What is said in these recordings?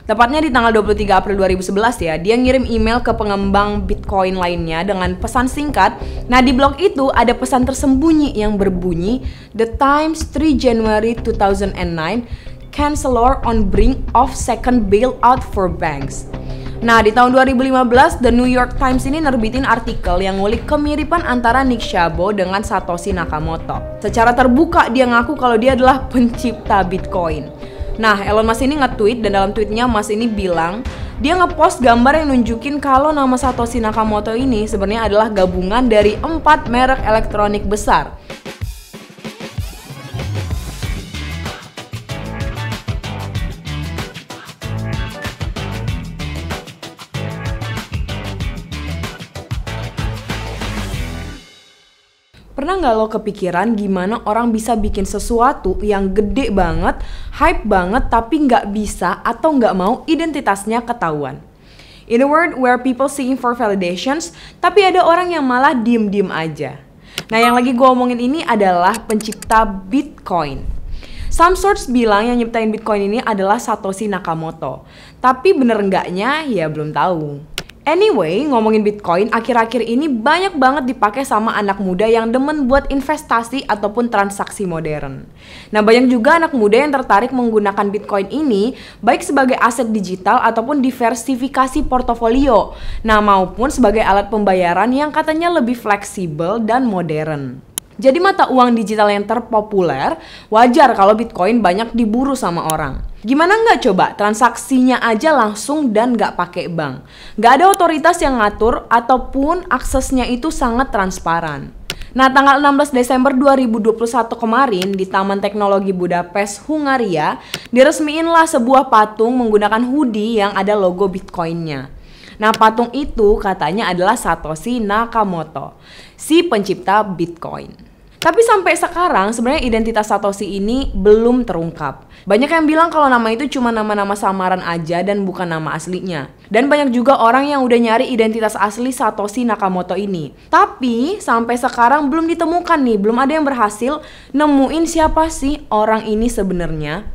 Tepatnya di tanggal 23 April 2011 ya, dia ngirim email ke pengembang Bitcoin lainnya dengan pesan singkat. Nah, di blog itu ada pesan tersembunyi yang berbunyi, "The Times 3 January 2009, Chancellor on brink of second bailout for banks." Nah, di tahun 2015, The New York Times ini nerbitin artikel yang ngulik kemiripan antara Nick Szabo dengan Satoshi Nakamoto. Secara terbuka dia ngaku kalau dia adalah pencipta Bitcoin. Nah, Elon Musk ini nge-tweet dan dalam tweetnya Musk ini bilang dia nge-post gambar yang nunjukin kalau nama Satoshi Nakamoto ini sebenarnya adalah gabungan dari 4 merek elektronik besar. Pernah nggak lo kepikiran gimana orang bisa bikin sesuatu yang gede banget, hype banget, tapi nggak bisa atau nggak mau identitasnya ketahuan? In a world where people seeking for validations, tapi ada orang yang malah diem-diem aja. Nah, yang lagi gue omongin ini adalah pencipta Bitcoin. Some sources bilang yang nyiptain Bitcoin ini adalah Satoshi Nakamoto. Tapi bener nggaknya ya belum tahu. Anyway, ngomongin Bitcoin, akhir-akhir ini banyak banget dipakai sama anak muda yang demen buat investasi ataupun transaksi modern. Nah, banyak juga anak muda yang tertarik menggunakan Bitcoin ini baik sebagai aset digital ataupun diversifikasi portofolio. Nah, maupun sebagai alat pembayaran yang katanya lebih fleksibel dan modern. Jadi mata uang digital yang terpopuler, wajar kalau Bitcoin banyak diburu sama orang. Gimana nggak coba transaksinya aja langsung dan nggak pakai bank? Nggak ada otoritas yang ngatur ataupun aksesnya itu sangat transparan. Nah, tanggal 16 Desember 2021 kemarin di Taman Teknologi Budapest, Hungaria, diresmiinlah sebuah patung menggunakan hoodie yang ada logo Bitcoin-nya. Nah, patung itu katanya adalah Satoshi Nakamoto, si pencipta Bitcoin. Tapi sampai sekarang sebenarnya identitas Satoshi ini belum terungkap. Banyak yang bilang kalau nama itu cuma nama-nama samaran aja dan bukan nama aslinya. Dan banyak juga orang yang udah nyari identitas asli Satoshi Nakamoto ini. Tapi sampai sekarang belum ditemukan nih, belum ada yang berhasil nemuin siapa sih orang ini sebenarnya.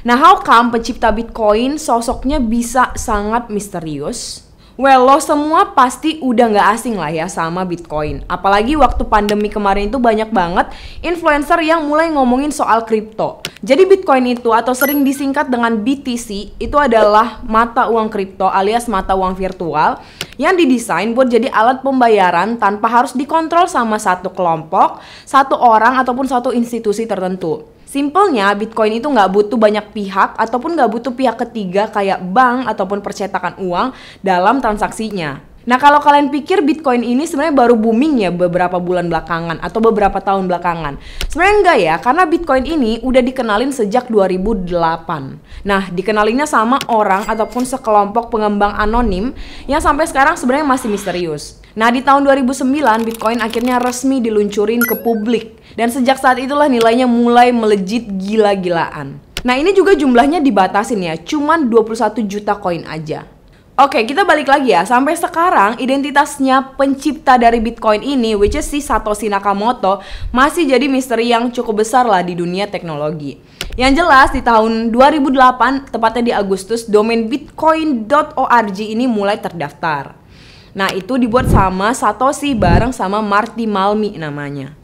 Nah, how come pencipta Bitcoin sosoknya bisa sangat misterius? Well, lo semua pasti udah gak asing lah ya sama Bitcoin. Apalagi waktu pandemi kemarin itu banyak banget influencer yang mulai ngomongin soal kripto. Jadi Bitcoin itu atau sering disingkat dengan BTC itu adalah mata uang kripto alias mata uang virtual yang didesain buat jadi alat pembayaran tanpa harus dikontrol sama satu kelompok, satu orang ataupun satu institusi tertentu. Simpelnya, Bitcoin itu nggak butuh banyak pihak ataupun nggak butuh pihak ketiga kayak bank ataupun percetakan uang dalam transaksinya. Nah, kalau kalian pikir Bitcoin ini sebenarnya baru booming ya beberapa bulan belakangan atau beberapa tahun belakangan. Sebenarnya enggak ya, karena Bitcoin ini udah dikenalin sejak 2008. Nah, dikenalinnya sama orang ataupun sekelompok pengembang anonim yang sampai sekarang sebenarnya masih misterius. Nah, di tahun 2009 Bitcoin akhirnya resmi diluncurin ke publik. Dan sejak saat itulah nilainya mulai melejit gila-gilaan. Nah, ini juga jumlahnya dibatasin ya, cuman 21 juta koin aja. Oke, kita balik lagi ya. Sampai sekarang identitasnya pencipta dari Bitcoin ini, which is si Satoshi Nakamoto, masih jadi misteri yang cukup besar lah di dunia teknologi. Yang jelas di tahun 2008, tepatnya di Agustus, domain bitcoin.org ini mulai terdaftar. Nah, itu dibuat sama Satoshi bareng sama Marty Malmi namanya.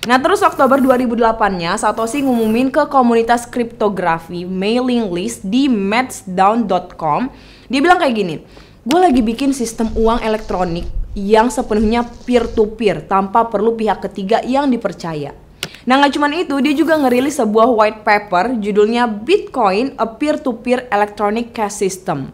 Nah, terus Oktober 2008-nya Satoshi ngumumin ke komunitas kriptografi mailing list di meltdown.com. Dia bilang kayak gini, gue lagi bikin sistem uang elektronik yang sepenuhnya peer-to-peer tanpa perlu pihak ketiga yang dipercaya. Nah, gak cuman itu, dia juga ngerilis sebuah white paper judulnya Bitcoin, a Peer-to-Peer Electronic Cash System.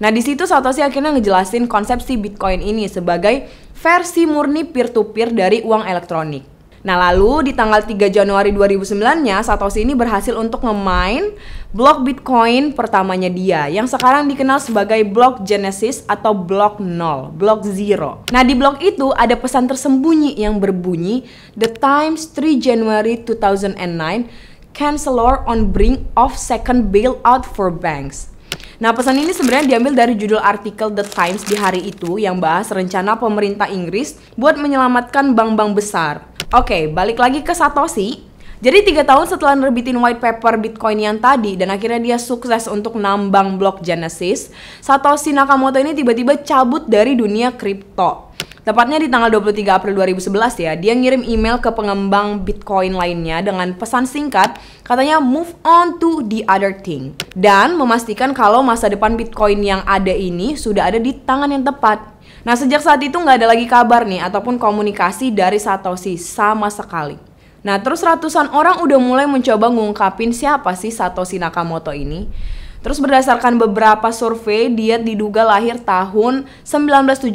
Nah, di situ Satoshi akhirnya ngejelasin konsepsi Bitcoin ini sebagai versi murni peer-to-peer dari uang elektronik. Nah, lalu di tanggal 3 Januari 2009-nya Satoshi ini berhasil untuk nge-mine blok Bitcoin pertamanya dia yang sekarang dikenal sebagai blok Genesis atau blok 0, blok 0. Nah, di blok itu ada pesan tersembunyi yang berbunyi The Times 3 January 2009, Chancellor on brink of second bailout for banks. Nah, pesan ini sebenarnya diambil dari judul artikel The Times di hari itu yang bahas rencana pemerintah Inggris buat menyelamatkan bank-bank besar. Oke, balik lagi ke Satoshi. Jadi 3 tahun setelah nerbitin white paper Bitcoin yang tadi dan akhirnya dia sukses untuk nambang blok Genesis, Satoshi Nakamoto ini tiba-tiba cabut dari dunia kripto. Tepatnya di tanggal 23 April 2011 ya, dia ngirim email ke pengembang Bitcoin lainnya dengan pesan singkat, katanya move on to the other thing. Dan memastikan kalau masa depan Bitcoin yang ada ini sudah ada di tangan yang tepat. Nah sejak saat itu nggak ada lagi kabar nih ataupun komunikasi dari Satoshi sama sekali. Nah terus ratusan orang udah mulai mencoba ngungkapin siapa sih Satoshi Nakamoto ini. Terus berdasarkan beberapa survei, dia diduga lahir tahun 1975,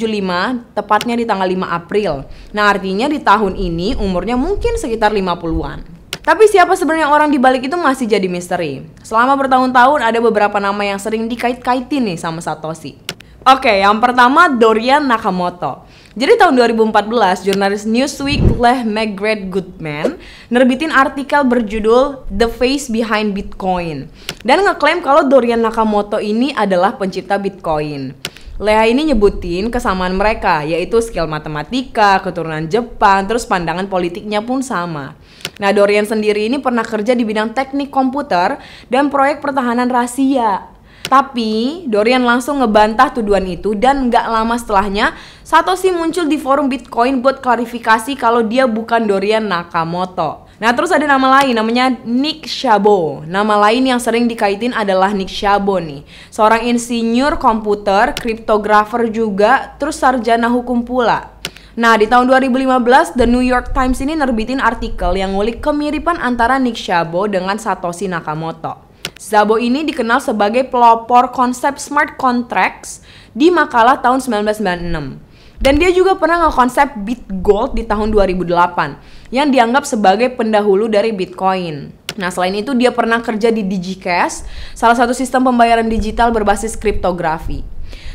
tepatnya di tanggal 5 April. Nah artinya di tahun ini umurnya mungkin sekitar 50-an. Tapi siapa sebenarnya orang di balik itu masih jadi misteri. Selama bertahun-tahun ada beberapa nama yang sering dikait-kaitin nih sama Satoshi. Oke, yang pertama Dorian Nakamoto. Jadi tahun 2014, jurnalis Newsweek Leh Margaret Goodman nerbitin artikel berjudul The Face Behind Bitcoin dan ngeklaim kalau Dorian Nakamoto ini adalah pencipta Bitcoin. Leah ini nyebutin kesamaan mereka, yaitu skill matematika, keturunan Jepang, terus pandangan politiknya pun sama. Nah, Dorian sendiri ini pernah kerja di bidang teknik komputer dan proyek pertahanan rahasia. Tapi Dorian langsung ngebantah tuduhan itu dan nggak lama setelahnya Satoshi muncul di forum Bitcoin buat klarifikasi kalau dia bukan Dorian Nakamoto. Nah terus ada nama lain namanya Nick Szabo. Nama lain yang sering dikaitin adalah Nick Szabo nih, seorang insinyur komputer, kriptografer juga, terus sarjana hukum pula. Nah di tahun 2015 The New York Times ini nerbitin artikel yang ngulik kemiripan antara Nick Szabo dengan Satoshi Nakamoto. Szabo ini dikenal sebagai pelopor konsep smart contracts di makalah tahun 1996. Dan dia juga pernah ngekonsep BitGold di tahun 2008 yang dianggap sebagai pendahulu dari Bitcoin. Nah selain itu dia pernah kerja di DigiCash, salah satu sistem pembayaran digital berbasis kriptografi.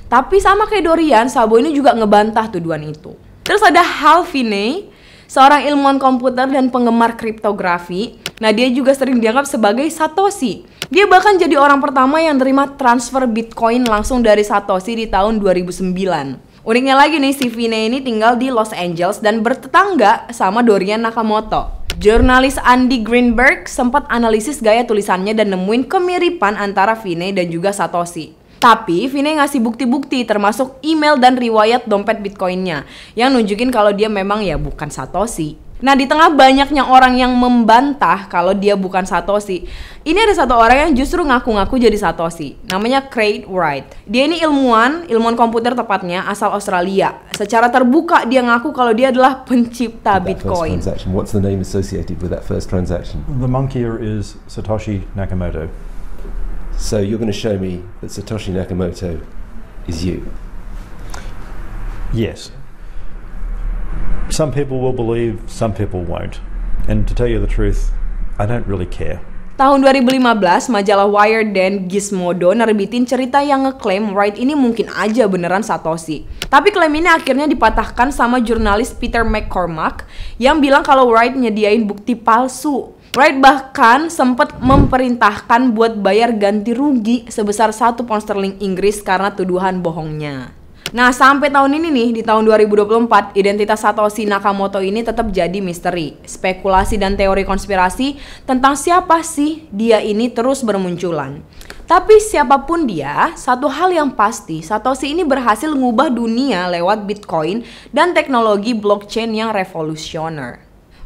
Tapi sama kayak Dorian, Szabo ini juga ngebantah tuduhan itu. Terus ada Hal Finney, seorang ilmuwan komputer dan penggemar kriptografi. Nah dia juga sering dianggap sebagai Satoshi. Dia bahkan jadi orang pertama yang terima transfer Bitcoin langsung dari Satoshi di tahun 2009. Uniknya lagi nih, si Finney ini tinggal di Los Angeles dan bertetangga sama Dorian Nakamoto. Jurnalis Andy Greenberg sempat analisis gaya tulisannya dan nemuin kemiripan antara Finney dan juga Satoshi. Tapi Finney ngasih bukti-bukti termasuk email dan riwayat dompet Bitcoinnya yang nunjukin kalau dia memang ya bukan Satoshi. Nah di tengah banyaknya orang yang membantah kalau dia bukan Satoshi, ini ada satu orang yang justru ngaku-ngaku jadi Satoshi. Namanya Craig Wright. Dia ini ilmuwan komputer tepatnya, asal Australia. Secara terbuka dia ngaku kalau dia adalah pencipta Bitcoin. What's the name associated with that first transaction? The monkeyer is Satoshi Nakamoto. So you're going to show me that Satoshi Nakamoto is you? Yes. Some people will believe, some people won't. And to tell you the truth, I don't really care. Tahun 2015, majalah Wired dan Gizmodo nerbitin cerita yang ngeklaim Wright ini mungkin aja beneran Satoshi. Tapi klaim ini akhirnya dipatahkan sama jurnalis Peter McCormack yang bilang kalau Wright nyediain bukti palsu. Wright bahkan sempat memerintahkan buat bayar ganti rugi sebesar 1 pound sterling Inggris karena tuduhan bohongnya. Nah sampai tahun ini nih, di tahun 2024, identitas Satoshi Nakamoto ini tetap jadi misteri. Spekulasi dan teori konspirasi tentang siapa sih dia ini terus bermunculan. Tapi siapapun dia, satu hal yang pasti, Satoshi ini berhasil ngubah dunia lewat Bitcoin dan teknologi blockchain yang revolusioner.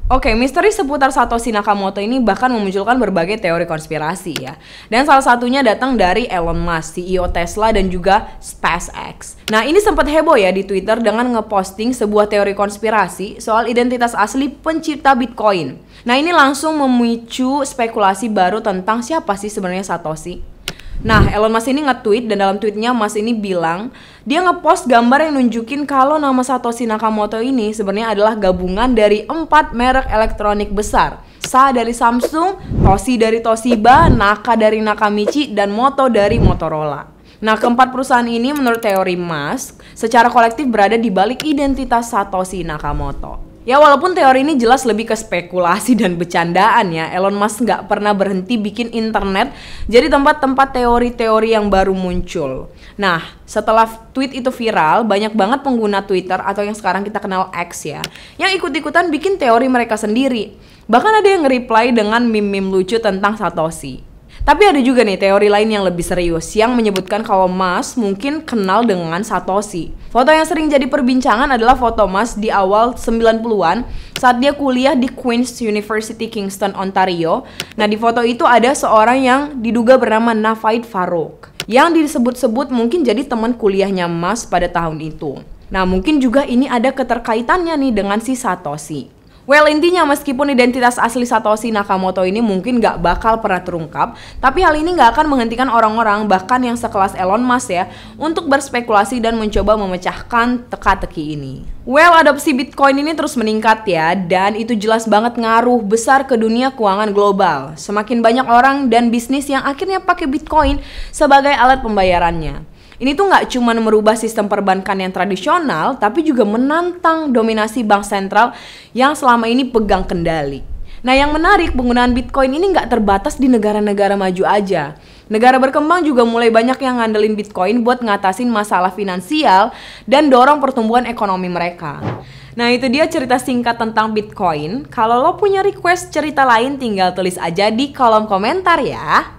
Oke, misteri seputar Satoshi Nakamoto ini bahkan memunculkan berbagai teori konspirasi ya. Dan salah satunya datang dari Elon Musk, CEO Tesla dan juga SpaceX. Nah ini sempat heboh ya di Twitter dengan ngeposting sebuah teori konspirasi soal identitas asli pencipta Bitcoin. Nah ini langsung memicu spekulasi baru tentang siapa sih sebenarnya Satoshi. Nah, Elon Musk ini nge-tweet dan dalam tweetnya Musk ini bilang dia nge-post gambar yang nunjukin kalau nama Satoshi Nakamoto ini sebenarnya adalah gabungan dari 4 merek elektronik besar. Sa dari Samsung, Toshi dari Toshiba, Naka dari Nakamichi, dan Moto dari Motorola. Nah, keempat perusahaan ini menurut teori Musk secara kolektif berada di balik identitas Satoshi Nakamoto. Ya walaupun teori ini jelas lebih ke spekulasi dan bercandaan ya, Elon Musk nggak pernah berhenti bikin internet jadi tempat-tempat teori-teori yang baru muncul. Nah, setelah tweet itu viral, banyak banget pengguna Twitter atau yang sekarang kita kenal X ya, yang ikut-ikutan bikin teori mereka sendiri. Bahkan ada yang nge-reply dengan meme-meme lucu tentang Satoshi. Tapi ada juga nih teori lain yang lebih serius yang menyebutkan kalau Musk mungkin kenal dengan Satoshi. Foto yang sering jadi perbincangan adalah foto Musk di awal 90-an saat dia kuliah di Queen's University Kingston, Ontario. Nah, di foto itu ada seorang yang diduga bernama Navaid Farouk yang disebut-sebut mungkin jadi teman kuliahnya Musk pada tahun itu. Nah, mungkin juga ini ada keterkaitannya nih dengan si Satoshi. Well, intinya meskipun identitas asli Satoshi Nakamoto ini mungkin gak bakal pernah terungkap, tapi hal ini gak akan menghentikan orang-orang bahkan yang sekelas Elon Musk ya untuk berspekulasi dan mencoba memecahkan teka-teki ini. Well, adopsi Bitcoin ini terus meningkat ya, dan itu jelas banget ngaruh besar ke dunia keuangan global. Semakin banyak orang dan bisnis yang akhirnya pakai Bitcoin sebagai alat pembayarannya. Ini tuh nggak cuma merubah sistem perbankan yang tradisional, tapi juga menantang dominasi bank sentral yang selama ini pegang kendali. Nah, yang menarik, penggunaan Bitcoin ini nggak terbatas di negara-negara maju aja. Negara berkembang juga mulai banyak yang ngandelin Bitcoin buat ngatasin masalah finansial dan dorong pertumbuhan ekonomi mereka. Nah, itu dia cerita singkat tentang Bitcoin. Kalau lo punya request cerita lain, tinggal tulis aja di kolom komentar ya.